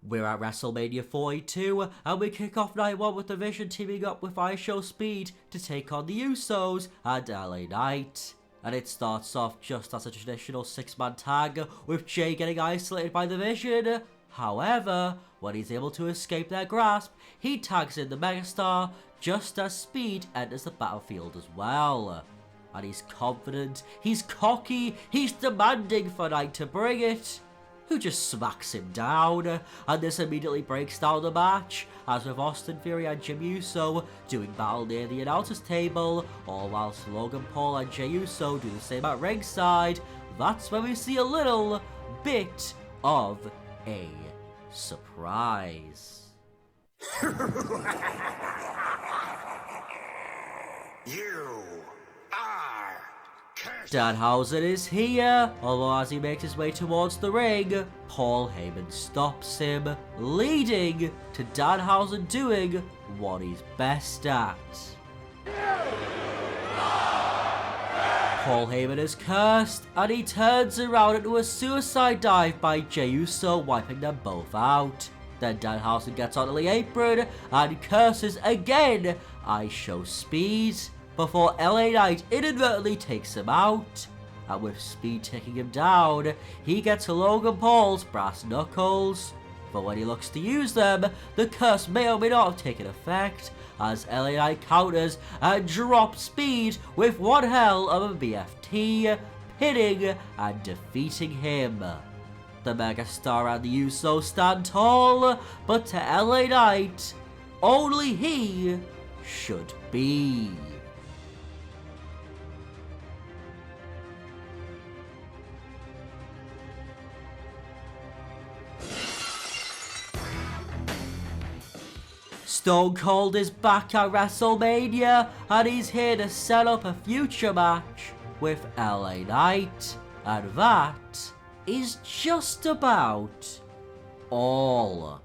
We're at WrestleMania 42, and we kick off night 1 with the Vision teaming up with Show Speed to take on the Usos and LA Knight. And it starts off just as a traditional 6-man tag, with Jay getting isolated by the Vision. However, when he's able to escape their grasp, he tags in the Megastar just as Speed enters the battlefield as well. And he's confident, he's cocky, he's demanding for Knight to bring it, who just smacks him down, and this immediately breaks down the match, as with Austin Theory and Jim Uso doing battle near the announcer's table, all whilst Logan Paul and Jey Uso do the same at ringside. That's when we see a little bit of a surprise. You are Danhausen is here, although as he makes his way towards the ring, Paul Heyman stops him, leading to Danhausen doing what he's best at. Paul Heyman is cursed, and he turns around into a suicide dive by Jey Uso, wiping them both out. Then Danhausen gets onto the apron and curses again, "I show speed," before LA Knight inadvertently takes him out. And with Speed taking him down, he gets Logan Paul's brass knuckles. But when he looks to use them, the curse may or may not have taken effect, as LA Knight counters and drops Speed with one hell of a BFT, pinning and defeating him. The Megastar and the Usos stand tall, but to LA Knight, only he should be. Stone Cold is back at WrestleMania, and he's here to set up a future match with LA Knight, and that is just about all.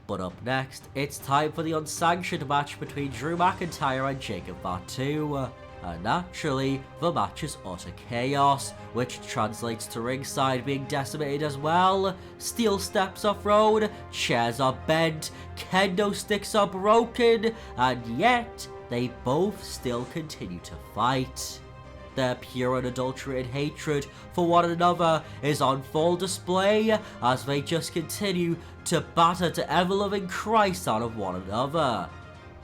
But up next, it's time for the unsanctioned match between Drew McIntyre and Jacob Fatu. And naturally, the match is utter chaos, which translates to ringside being decimated as well. Steel steps are thrown, chairs are bent, kendo sticks are broken, and yet they both still continue to fight. Their pure and unadulterated hatred for one another is on full display as they just continue to batter to ever-loving Christ out of one another.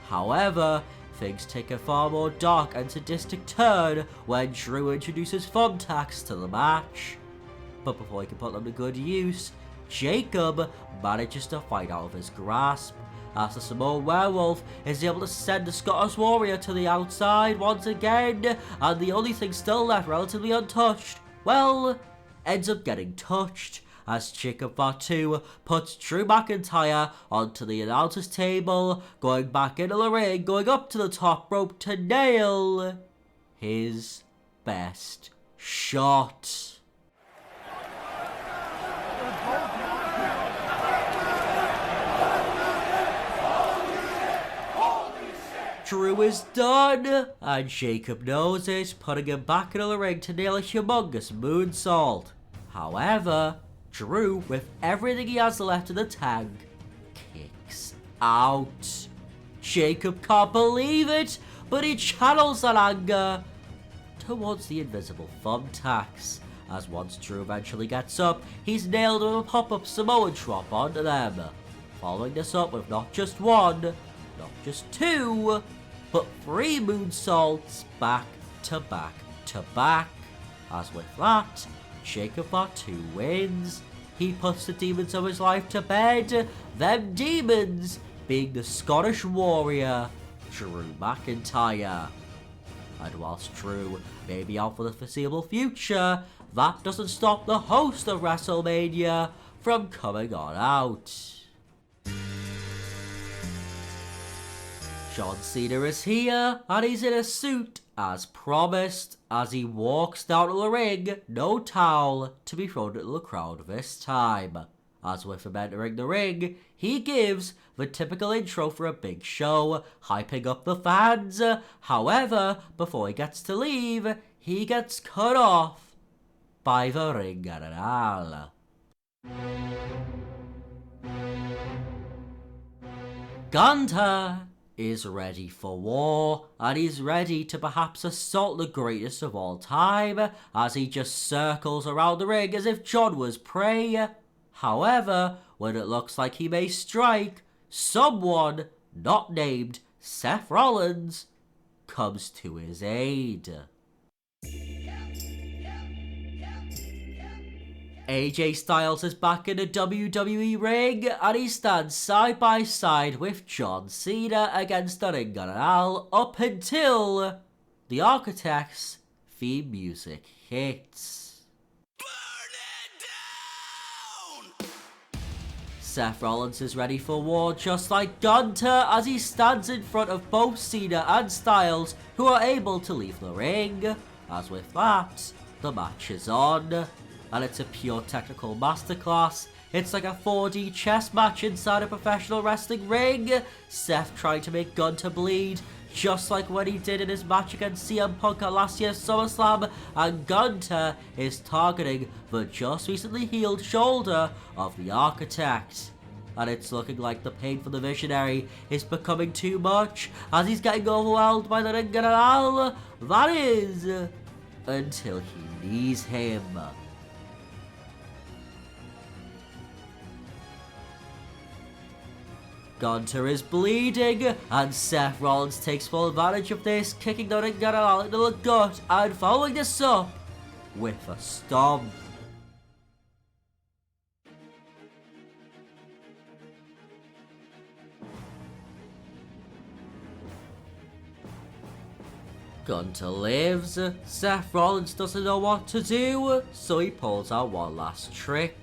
However, things take a far more dark and sadistic turn when Drew introduces thumbtacks to the match. But before he can put them to good use, Jacob manages to fight out of his grasp, as the Samoan Werewolf is able to send the Scottish Warrior to the outside once again, and the only thing still left relatively untouched, well, ends up getting touched, as Jacob Fatu puts Drew McIntyre onto the announcer's table, going back into the ring, going up to the top rope to nail his best shot. Drew is done, and Jacob knows it, putting him back into the ring to nail a humongous moonsault. However, Drew, with everything he has left in the tank, kicks out. Jacob can't believe it, but he channels that anger towards the invisible thumbtacks, as once Drew eventually gets up, he's nailed with a pop-up Samoan drop onto them, following this up with not just one, not just two, but 3 moonsaults back to back to back. As with that, Jacob Fatu wins. He puts the demons of his life to bed, them demons being the Scottish Warrior, Drew McIntyre. And whilst Drew may be out for the foreseeable future, that doesn't stop the host of WrestleMania from coming on out. John Cena is here, and he's in a suit as promised, as he walks down to the ring, no towel, to be thrown into the crowd this time. As with him entering the ring, he gives the typical intro for a big show, hyping up the fans. However, before he gets to leave, he gets cut off by the ring general. Gunther is ready for war, and he's ready to perhaps assault the greatest of all time, as he just circles around the ring as if John was prey. However, when it looks like he may strike, someone, not named Seth Rollins, comes to his aid. AJ Styles is back in the WWE ring, and he stands side by side with John Cena against the ring general up until the Architects' theme music hits. Seth Rollins is ready for war just like Gunther as he stands in front of both Cena and Styles, who are able to leave the ring. As with that, the match is on, and it's a pure technical masterclass. It's like a 4D chess match inside a professional wrestling ring. Seth trying to make Gunther bleed, just like when he did in his match against CM Punk at last year's SummerSlam, and Gunther is targeting the just recently healed shoulder of the Architect. And it's looking like the pain for the Visionary is becoming too much as he's getting overwhelmed by the ring general. That is, until he knees him. Gunther is bleeding, and Seth Rollins takes full advantage of this, kicking the ring general into the gut and following this up with a stomp. Gunther lives. Seth Rollins doesn't know what to do, so he pulls out one last trick,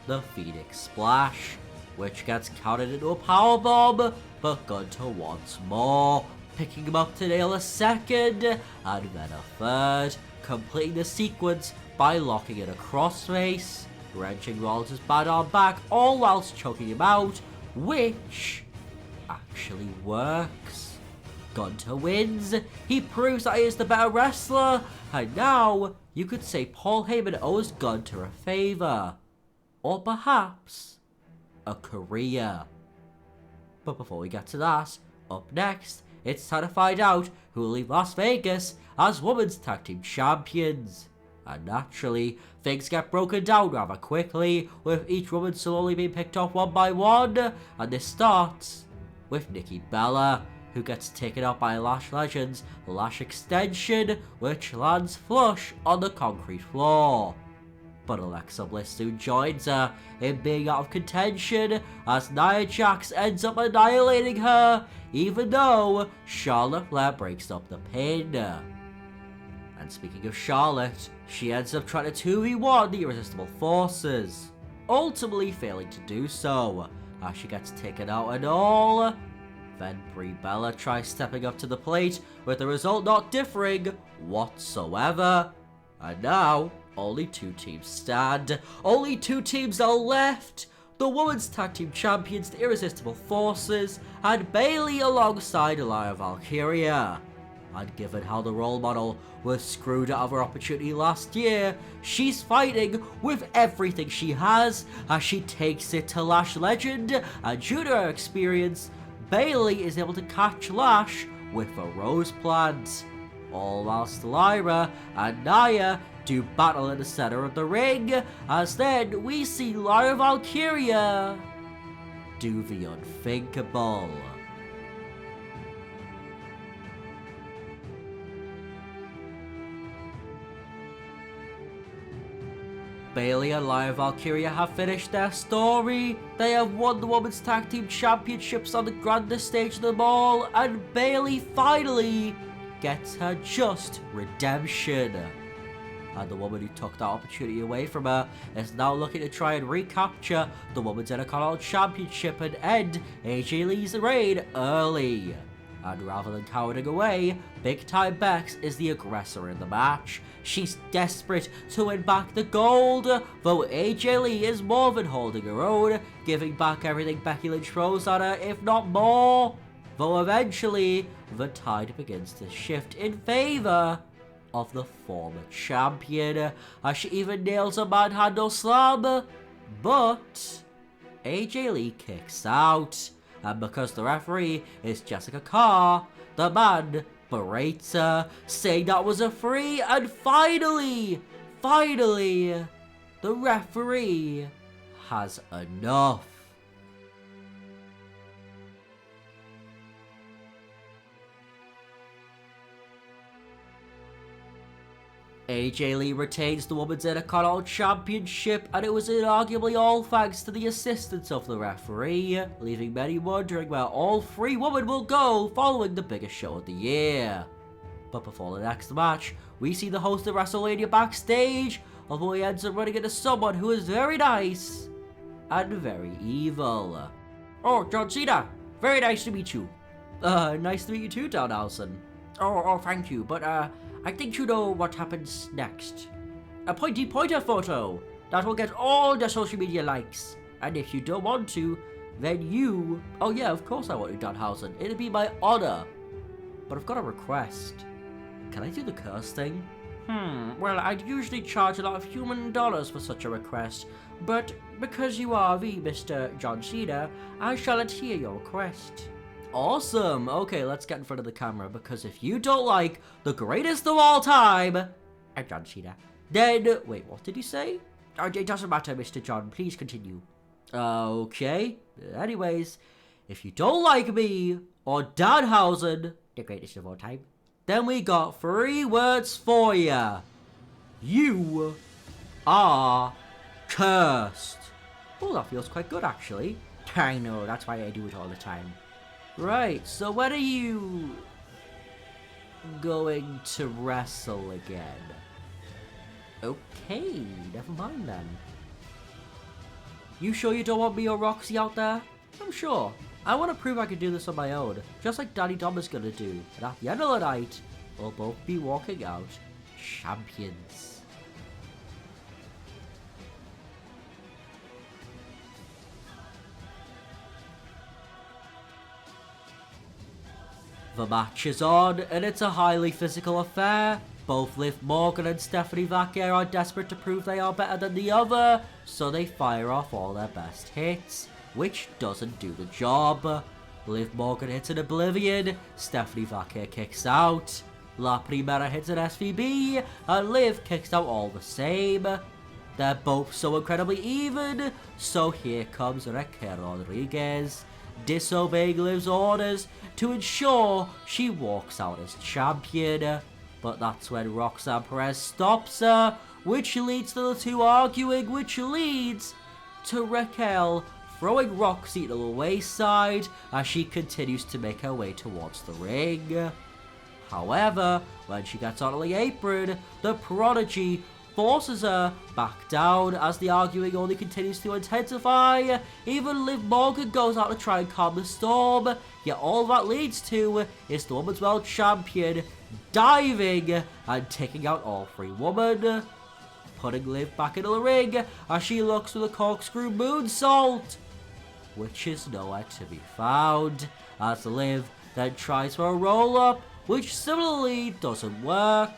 the Phoenix Splash, which gets counted into a powerbomb, but Gunther wants more, picking him up to nail a second, and then a third, completing the sequence by locking in a crossface, wrenching Rollins' bad arm back, all whilst choking him out, which actually works. Gunther wins, he proves that he is the better wrestler, and now you could say Paul Heyman owes Gunther a favour, or perhaps a career. But before we get to that, up next, it's time to find out who will leave Las Vegas as Women's Tag Team Champions. And naturally, things get broken down rather quickly, with each woman slowly being picked off one by one, and this starts with Nikki Bella, who gets taken out by Lash Legend's Lash Extension, which lands flush on the concrete floor. But Alexa Bliss soon joins her in being out of contention as Nia Jax ends up annihilating her, even though Charlotte Flair breaks up the pin. And speaking of Charlotte, she ends up trying to 2v1 the Irresistible Forces, ultimately failing to do so as she gets taken out and all. Then Brie Bella tries stepping up to the plate, with the result not differing whatsoever. And now, only two teams stand. Only two teams are left. The Women's Tag Team Champions, the Irresistible Forces, and Bayley alongside Aliyah Valkyria. And given how the role model was screwed out of her opportunity last year, she's fighting with everything she has as she takes it to Lash Legend, and due to her experience, Bayley is able to catch Lash with a rose plant. All whilst Lyra and Nia do battle in the center of the ring, as then we see Lyra Valkyria do the unthinkable. Bayley and Lyra Valkyria have finished their story. They have won the Women's Tag Team Championships on the grandest stage of them all, and Bayley finally gets her just redemption. And the woman who took that opportunity away from her is now looking to try and recapture the Women's Intercontinental Championship and end AJ Lee's reign early. And rather than cowering away, Big Time Bex is the aggressor in the match. She's desperate to win back the gold, though AJ Lee is more than holding her own, giving back everything Becky Lynch throws at her, if not more. Though eventually, the tide begins to shift in favour of the former champion, as she even nails a manhandle slam. But AJ Lee kicks out, and because the referee is Jessica Carr, the man berates her, saying that was a free, and finally, the referee has enough. AJ Lee retains the Women's Intercontinental Championship, and it was inarguably all thanks to the assistance of the referee, leaving many wondering where all three women will go following the biggest show of the year. But before the next match, we see the host of WrestleMania backstage, although he ends up running into someone who is very nice and very evil. Oh, John Cena, very nice to meet you. Nice to meet you too, Danhausen. Oh, thank you, but I think you know what happens next. A pointy pointer photo that will get all the social media likes. And if you don't want to, then you... Oh yeah, of course I want to, Danhausen. It'd be my honor. But I've got a request. Can I do the curse thing? Well, I'd usually charge a lot of human dollars for such a request. But because you are the Mr. John Cena, I shall adhere your request. Awesome. Okay, let's get in front of the camera, because if you don't like the greatest of all time, John Cena, then... Wait, what did you say? It doesn't matter, Mr. John. Please continue. Okay. Anyways, if you don't like me or Danhausen, the greatest of all time, then we got 3 words for ya. You are cursed. Oh, that feels quite good, actually. I know, that's why I do it all the time. Right, so when are you going to wrestle again? Okay, never mind then. You sure you don't want me or Roxy out there? I'm sure. I want to prove I can do this on my own, just like Danny Dom is gonna do. And at the end of the night, we'll both be walking out champions. The match is on, and it's a highly physical affair. Both Liv Morgan and Stephanie Vaquer are desperate to prove they are better than the other, so they fire off all their best hits, which doesn't do the job. Liv Morgan hits an Oblivion, Stephanie Vaquer kicks out, La Primera hits an SVB, and Liv kicks out all the same. They're both so incredibly even, so here comes Raquel Rodriguez, disobeying Liv's orders to ensure she walks out as champion. But that's when Roxanne Perez stops her, which leads to the two arguing, which leads to Raquel throwing Roxy to the wayside as she continues to make her way towards the ring. However, when she gets onto the apron, the Prodigy forces her back down as the arguing only continues to intensify. Even Liv Morgan goes out to try and calm the storm, yet all that leads to is the Women's World Champion diving and taking out all 3 women, putting Liv back into the ring as she looks for the corkscrew moonsault, which is nowhere to be found, as Liv then tries for a roll-up, which similarly doesn't work.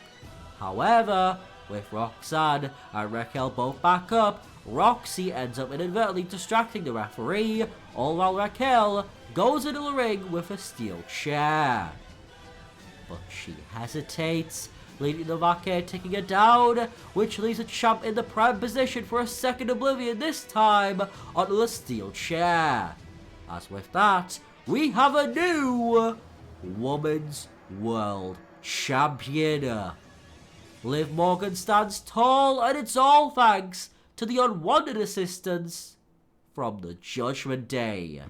However, with Roxanne and Raquel both back up, Roxy ends up inadvertently distracting the referee, all while Raquel goes into the ring with a steel chair. But she hesitates, leading the Vaquer taking her down, which leaves the champ in the prime position for a second Oblivion, this time onto the steel chair. As with that, we have a new Women's World Champion. Liv Morgan stands tall, and it's all thanks to the unwanted assistance from the Judgment Day.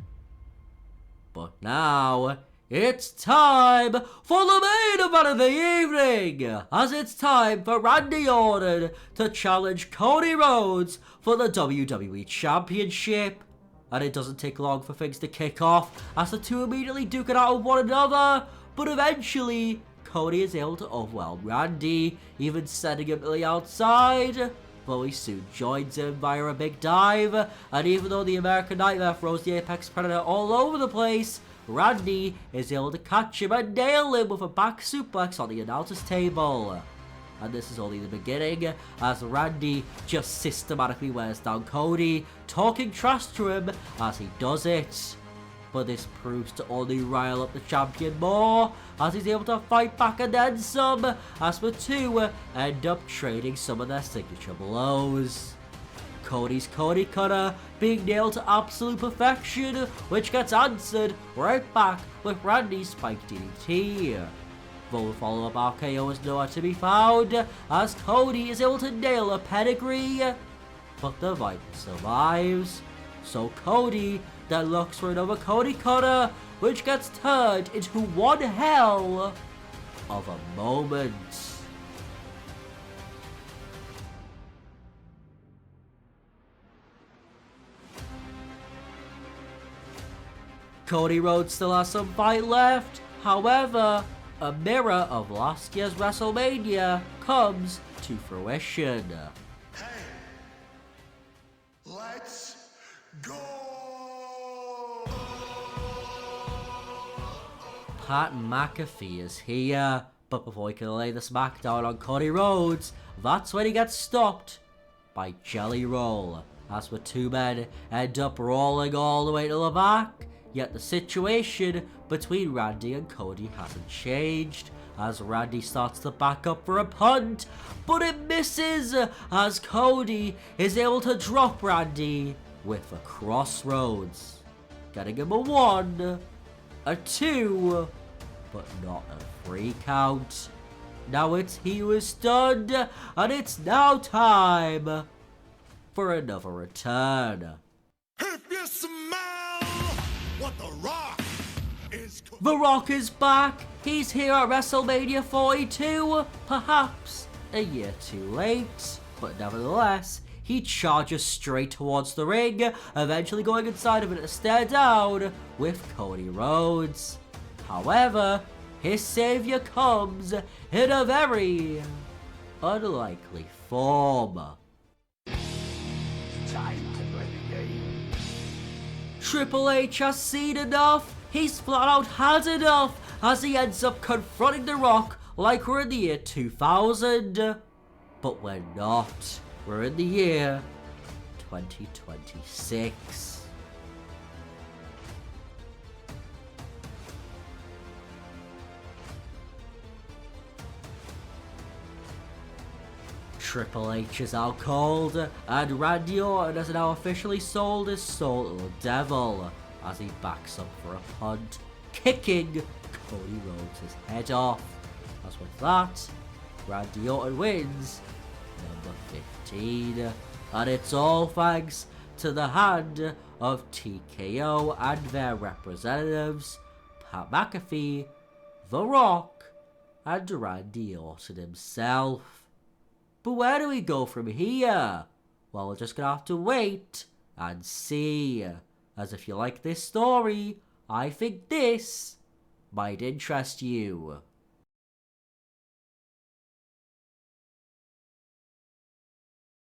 But now, it's time for the main event of the evening, as it's time for Randy Orton to challenge Cody Rhodes for the WWE Championship. and it doesn't take long for things to kick off as the two immediately duke it out with one another, but eventually Cody is able to overwhelm Randy, even sending him to the outside, but he soon joins him via a big dive, and even though the American Nightmare throws the Apex Predator all over the place, Randy is able to catch him and nail him with a back suplex on the announcer's table. And this is only the beginning, as Randy just systematically wears down Cody, talking trash to him as he does it. But this proves to only rile up the champion more, as he's able to fight back and then some, as the two end up trading some of their signature blows. Cody's Cody Cutter being nailed to absolute perfection, which gets answered right back with Randy's spike DDT. Though the follow-up RKO is nowhere to be found, as Cody is able to nail a pedigree, but the Viper survives. So Cody then looks for another Cody Cutter, which gets turned into one hell of a moment. Cody Rhodes still has some fight left, however, a mirror of last year's WrestleMania comes to fruition. Hey, let's go! Pat McAfee is here, but before he can lay the smackdown on Cody Rhodes, that's when he gets stopped by Jelly Roll, as the two men end up rolling all the way to the back. Yet the situation between Randy and Cody hasn't changed, as Randy starts to back up for a punt, but it misses as Cody is able to drop Randy with a crossroads, getting him a 1, a 2, but not a 3 count. Now it's he who is stunned, and it's now time for another return. If you smell what The Rock is cooking. The Rock is back. He's here at WrestleMania 42, perhaps a year too late, but nevertheless, he charges straight towards the ring, eventually going inside of it to stare down with Cody Rhodes. However, his savior comes in a very unlikely form. Time to play the game. Triple H has seen enough. He's flat out had enough, as he ends up confronting The Rock like we're in the year 2000. But we're not. We're in the year 2026. Triple H is out cold, and Randy Orton has now officially sold his soul to the devil, as he backs up for a punt, kicking Cody Rhodes' head off. As with that, Randy Orton wins number 15, and it's all thanks to the hand of TKO and their representatives, Pat McAfee, The Rock, and Randy Orton himself. But where do we go from here? Well, we're just gonna have to wait and see. As if you like this story, I think this might interest you.